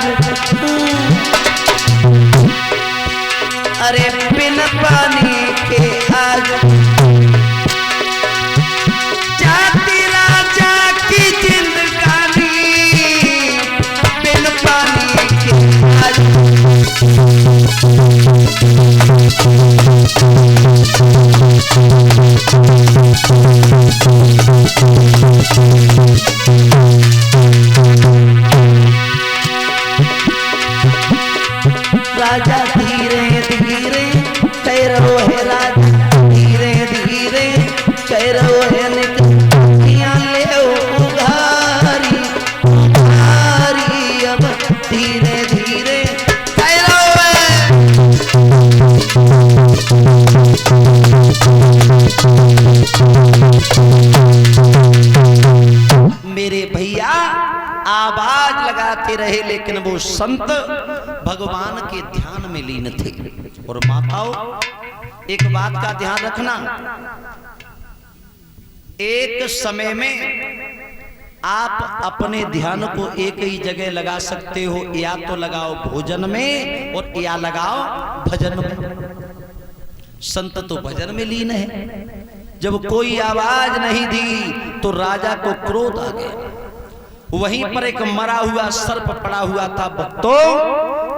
आज अरे बिन पानी के आज जाती राजा की जिंदगानी बिन पानी के आज राजा धीरे धीरे कह रहो है राजा धीरे धीरे कह रहो है निकलिया ले उघारी उघारी अब धीरे धीरे कह रहो है। मेरे भैया आवाज लगाते रहे लेकिन वो संत भगवान के ध्यान में लीन थे। और माताओं एक बात का ध्यान रखना, एक समय में आप अपने ध्यान को एक ही जगह लगा सकते हो, या तो लगाओ भोजन में और या लगाओ भजन में। संत तो भजन में लीन है। जब कोई आवाज नहीं दी तो राजा को क्रोध आ गया। वहीं पर एक मरा हुआ सर्प पड़ा हुआ था भक्तों,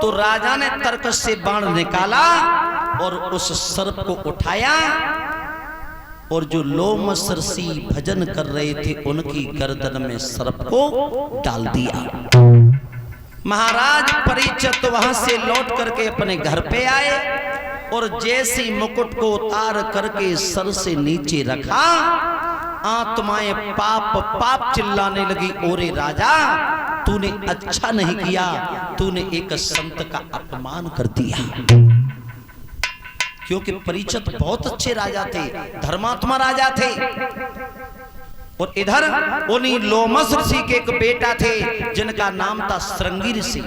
तो राजा ने तर्क से बाण निकाला और उस सर्प को उठाया और जो लोमशर्षि भजन कर रहे थे उनकी गर्दन में सर्प को डाल दिया। महाराज परीक्षित वहां से लौट करके अपने घर पे आए और जैसे मुकुट को उतार करके सर से नीचे रखा, आत्माएं पाप पाप चिल्लाने लगी। ओरे राजा तूने अच्छा नहीं किया, तूने एक संत का अपमान कर दिया। क्योंकि परीक्षित बहुत अच्छे राजा थे, धर्मात्मा राजा थे। और इधर उन्हीं लोमश ऋषि के एक बेटा थे जिनका नाम था श्रृंगी ऋषि।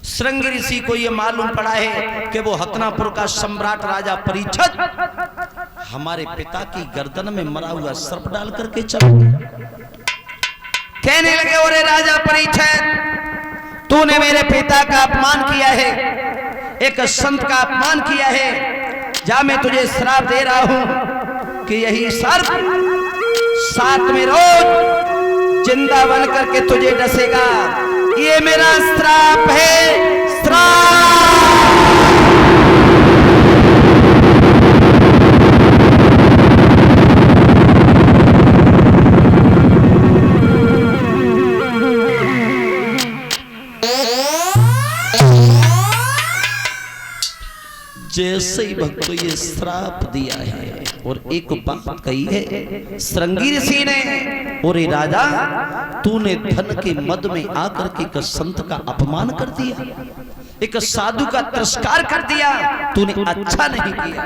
श्रृंगी ऋषि को यह मालूम पड़ा है कि वो हस्तिनापुर का सम्राट राजा परीक्षित हमारे पिता की गर्दन में मरा हुआ सर्प डाल करके चल गया। कहने लगे ओरे राजा परीक्षित तूने मेरे पिता का अपमान किया है, एक संत का अपमान किया है। जा मैं तुझे श्राप दे रहा हूं कि यही सर्प 7वें रोज जिंदा बन करके तुझे डसेगा। ये मेरा श्राप है, श्राप। जैसे ही भक्तों ये श्राप दिया है और एक बात कही है श्रृंगी ऋषि ने, ओरे राजा तूने धन के मद में आकर के एक संत का अपमान कर दिया, एक साधु का तिरस्कार कर दिया, तूने अच्छा नहीं किया।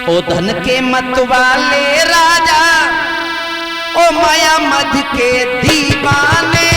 ओ धन के मत वाले राजा, ओ माया मध के दीवाने,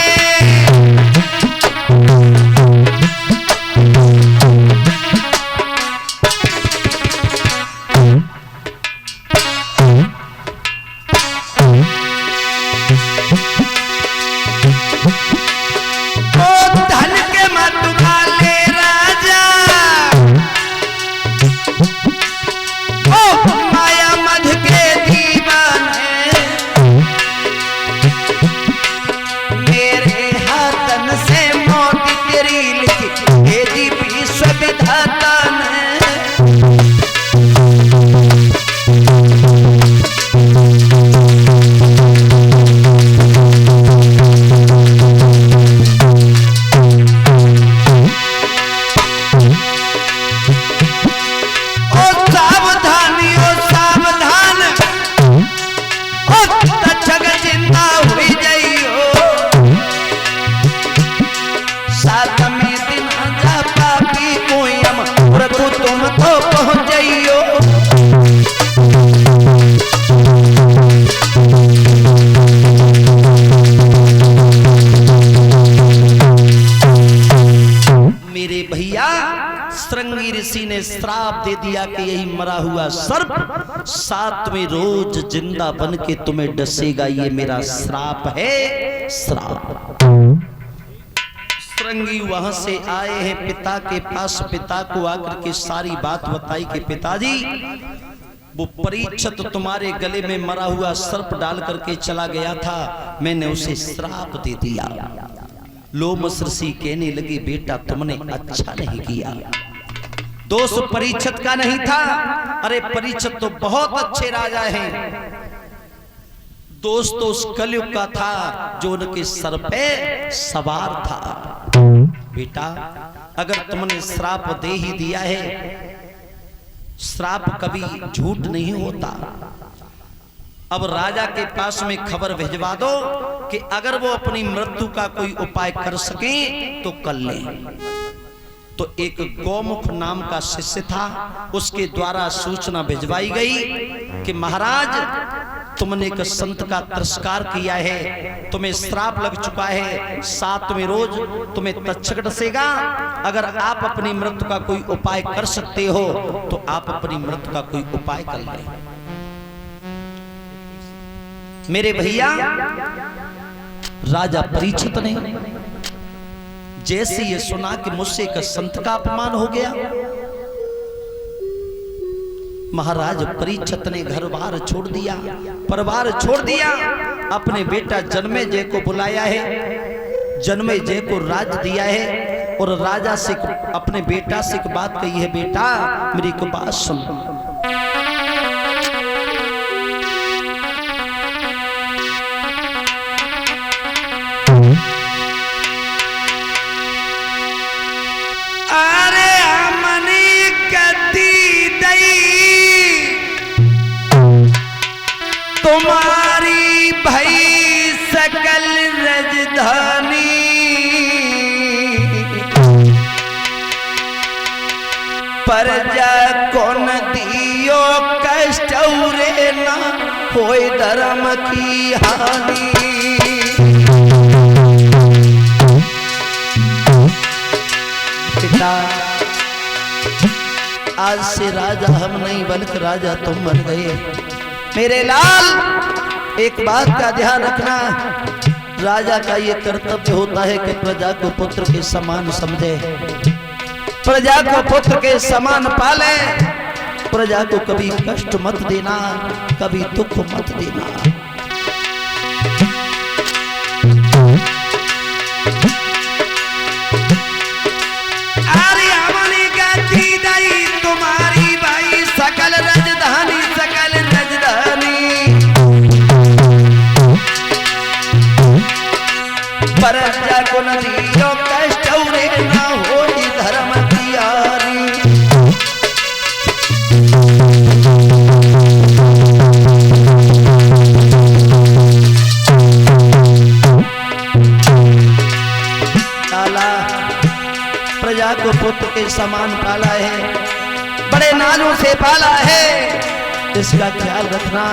दे दिया कि यही मरा हुआ सर्प 7वें रोज जिंदा बन के तुम्हें डसेगा, ये मेरा श्राप है, श्राप। श्रृंगी वहां से आए हैं पिता के पास, पिता को आकर के सारी बात बताई कि पिताजी वो परीक्षित तुम्हारे गले में मरा हुआ सर्प डाल करके चला गया था, मैंने उसे श्राप दे दिया। लोमस ऋषि कहने लगे बेटा तुमने अच्छा नहीं किया, दोष परीक्षित का नहीं था। अरे परीक्षित तो बहुत अच्छे राजा हैं, दोष तो उस कलयुग का था जो उनके सर पे सवार था। बेटा अगर तुमने श्राप दे ही दिया है, श्राप कभी झूठ नहीं होता। अब राजा के पास में खबर भिजवा दो कि अगर वो अपनी मृत्यु का कोई उपाय कर सके तो कर ले। तो एक गौमुख नाम का शिष्य था, उसके द्वारा सूचना भिजवाई गई कि महाराज तुमने एक संत का तिरस्कार किया है, तुम्हें श्राप लग चुका है, 7वें रोज तुम्हें तक्षक डसेगा। अगर आप अपनी मृत्यु का कोई उपाय कर सकते हो तो आप अपनी मृत्यु का कोई उपाय कर लें। मेरे भैया राजा परीक्षित ने जैसे ये सुना कि मुझसे एक संत का अपमान हो गया, महाराज परीक्षित ने घर बार छोड़ दिया, परिवार छोड़ दिया, अपने बेटा जन्मेजय को बुलाया है, जन्मेजय को राज दिया है और राजा से अपने बेटा से एक बात कही है, बेटा मेरी एक बात सुन। तुम्हारी भई सकल राजधानी, प्रजा को न दियो कष्ट रे ना होय धर्म की हानि। पिता आज से राजा हम नहीं बल्कि राजा तुम बन गए। मेरे लाल एक बात का ध्यान रखना, राजा का ये कर्तव्य होता है कि प्रजा को पुत्र के समान समझे, प्रजा को पुत्र के समान पाले, प्रजा को कभी कष्ट मत देना, कभी दुख मत देना। तुम्हारी भाई सकल राजधानी, सकल प्रजा को न दियो कष्ट रे ना होई धर्म की हानि। लाला प्रजा को पुत्र के समान पाला है, बड़े नालों से पाला है, इसका ख्याल रखना।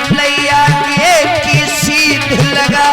लैया के की सीध लगा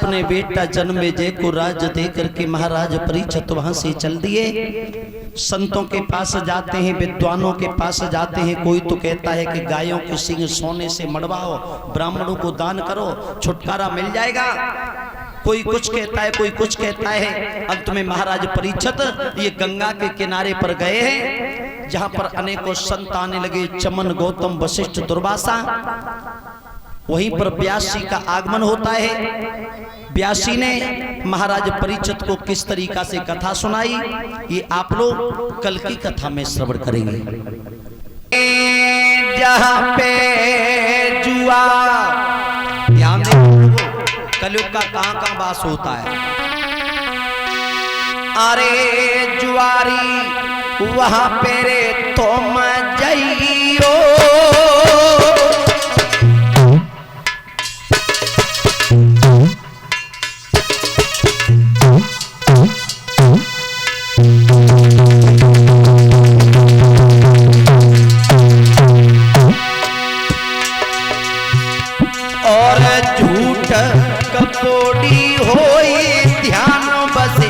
अपने बेटा जन्मे जय को राज दे करके महाराज परीक्षित वहां से चल दिए। संतों के पास जाते हैं, विद्वानों के पास जाते हैं। कोई तो कहता है कि गायों के सिंग सोने से मड़वाओ, ब्राह्मणों को दान करो, छुटकारा मिल जाएगा। कोई कुछ कहता है, कोई कुछ कहता है। अंत में महाराज परीक्षित ये गंगा के किनारे पर गए हैं, जहां पर अनेकों संत आने लगे, चमन, गौतम, वशिष्ठ, दुर्वासा। वहीं पर व्यास जी का आगमन होता है। व्यास जी ने महाराज परीक्षित को किस तरीका से कथा सुनाई, ये आप लोग कल की कथा में श्रवण करेंगे। जहां पे जुआ, ध्यान देखो, कलयुग का कहां वास होता है। अरे जुआरी वहां पे रे तुम जइयो, और झूठ कपोड़ी होई ध्यान बसे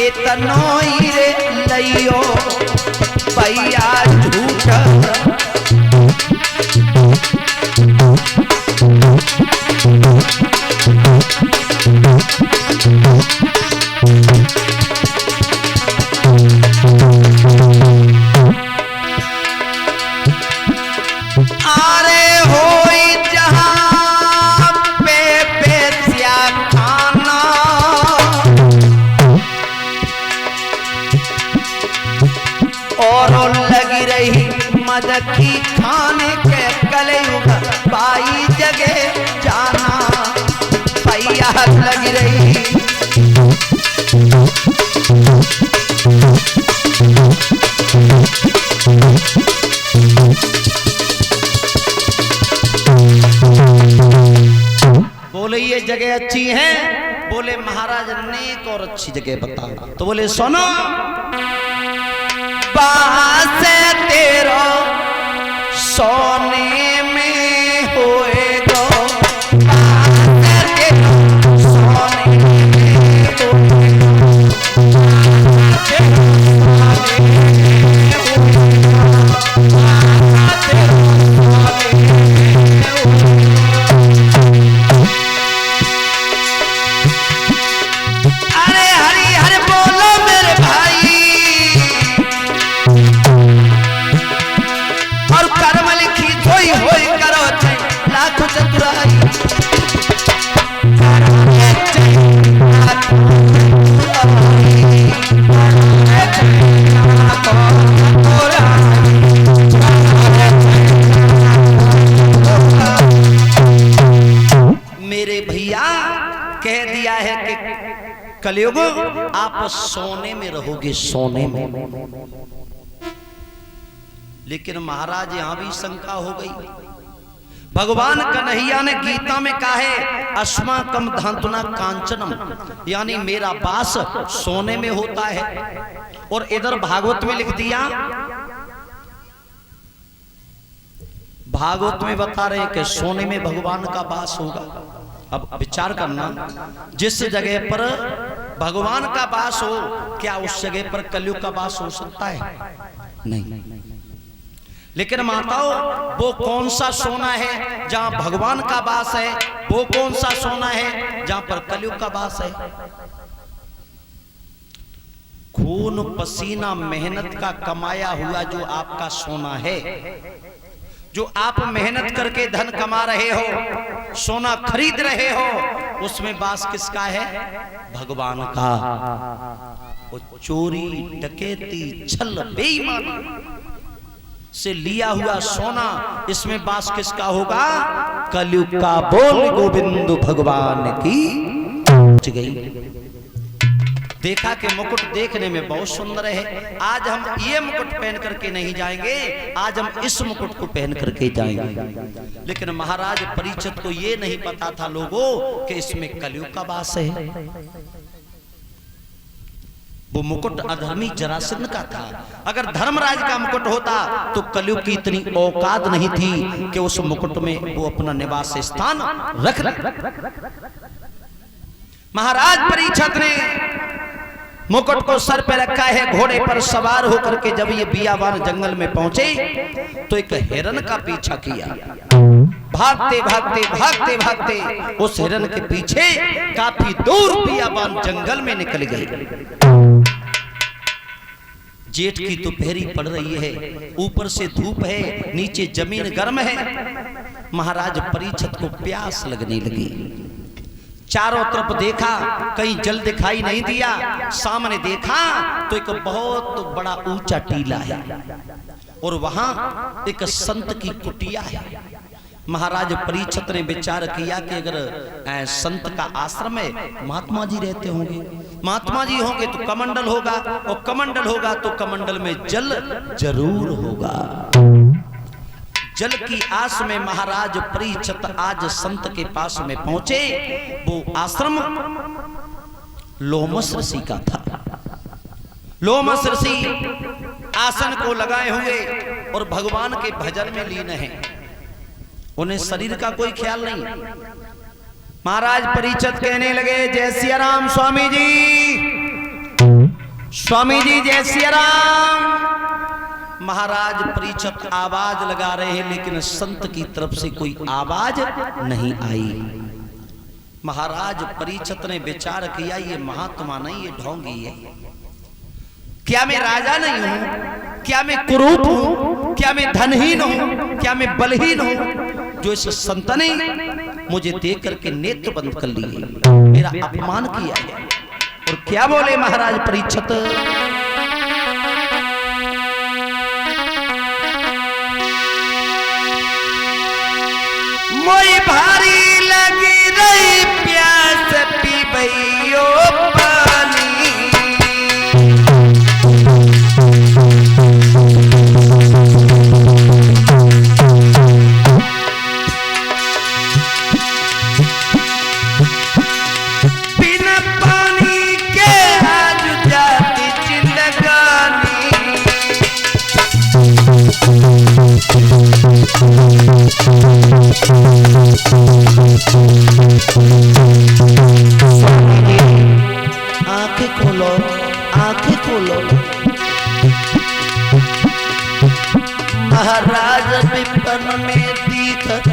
इतनोई रे लइयो भैया झूठ। अरे होई जहां पे बेस्या खाना, और लगी रही मदखी खाने के कलयुग पाई जगह जाना भैया लगी रही। बोले ये जगह अच्छी है, बोले महाराज नेक और अच्छी जगह बताओ। तो बोले सुनो, बास तेरा सोने में होएगा, बास तेरा सोने में कह दिया है कि कलयुग आप सोने में रहोगे, सोने में। लेकिन महाराज यहां भी शंका हो गई। भगवान कन्हैया ने गीता में कहा है अस्माकम धांतुना कांचनम, यानी मेरा वास सोने में होता है। और इधर भागवत में लिख दिया, भागवत में बता रहे हैं कि सोने में भगवान का वास होगा। अब विचार करना, जिस जगह पर भगवान का वास हो, क्या उस जगह पर कलयुग का वास हो सकता है? नहीं। लेकिन माताओं, वो कौन सा सोना है जहां भगवान का वास है? वो कौन सा सोना है जहां पर कलयुग का वास है? खून पसीना मेहनत का कमाया हुआ जो आपका सोना है, जो आप मेहनत करके धन कमा रहे हो, सोना खरीद रहे हो, उसमें वास किसका है? भगवान का। वो चोरी, डकैती, छल, बेईमानी से लिया हुआ सोना, इसमें वास किसका होगा? कलयुग का। बोल गोविंद भगवान की गई। देखा कि मुकुट देखने में बहुत सुंदर है। आज हम ये मुकुट पहन करके नहीं जाएंगे, आज हम इस मुकुट को पहन करके जाएंगे। लेकिन महाराज परीक्षित को ये नहीं पता था लोगों कि इसमें कलयुग का वास है। वो मुकुट अधर्मी जरासंध का था। अगर धर्मराज का मुकुट होता तो कलयुग की इतनी औकात नहीं थी कि उस मुकुट में वो अपना निवास स्थान रख। महाराज परीक्षित ने मुकुट को सर पे रखा है, घोड़े पर सवार होकर के जब ये बियाबान जंगल में पहुंचे तो एक हिरन का पीछा किया। भागते भागते भागते भागते उस हिरन के पीछे काफी दूर बियाबान जंगल में निकल गए। जेठ की दोपहरी पड़ रही है, ऊपर से धूप है, नीचे जमीन गर्म है। महाराज परीक्षित को प्यास लगने लगी। चारों तरफ देखा, कहीं जल दिखाई नहीं दिया। सामने देखा तो एक बहुत बड़ा ऊंचा टीला है और वहां एक संत की कुटिया है। महाराज परीक्षित ने विचार किया कि अगर संत का आश्रम है, महात्मा जी रहते होंगे, महात्मा जी होंगे तो कमंडल होगा, और कमंडल होगा तो कमंडल में जल जरूर होगा। जल की आस में महाराज परीक्षित आज संत के पास में पहुंचे। वो आश्रम लोमस ऋषि का था। लोमस ऋषि आसन को लगाए हुए और भगवान के भजन में लीन हैं। उन्हें शरीर का कोई ख्याल नहीं। महाराज परीक्षित कहने लगे, जय सिया राम स्वामी जी, स्वामी जी जय सिया राम। महाराज परीक्षित आवाज लगा रहे हैं, लेकिन संत की तरफ से कोई आवाज नहीं आई। महाराज परीक्षित ने विचार किया, ये महात्मा नहीं, ये ढोंगी है। क्या मैं राजा नहीं हूं? क्या मैं कुरूप हूं? क्या मैं धनहीन हूं? क्या मैं बलहीन हूं जो इस संत ने मुझे देख करके नेत्र बंद कर लिए, मेरा अपमान किया है? और क्या बोले महाराज परीक्षित, मोई भारी लगी रही प्यास पीबैयो पानी। बिना पानी के आज जाती जिंदगानी। आंखें खोलो, आंखें खोलो। महाराज विपन में दिखत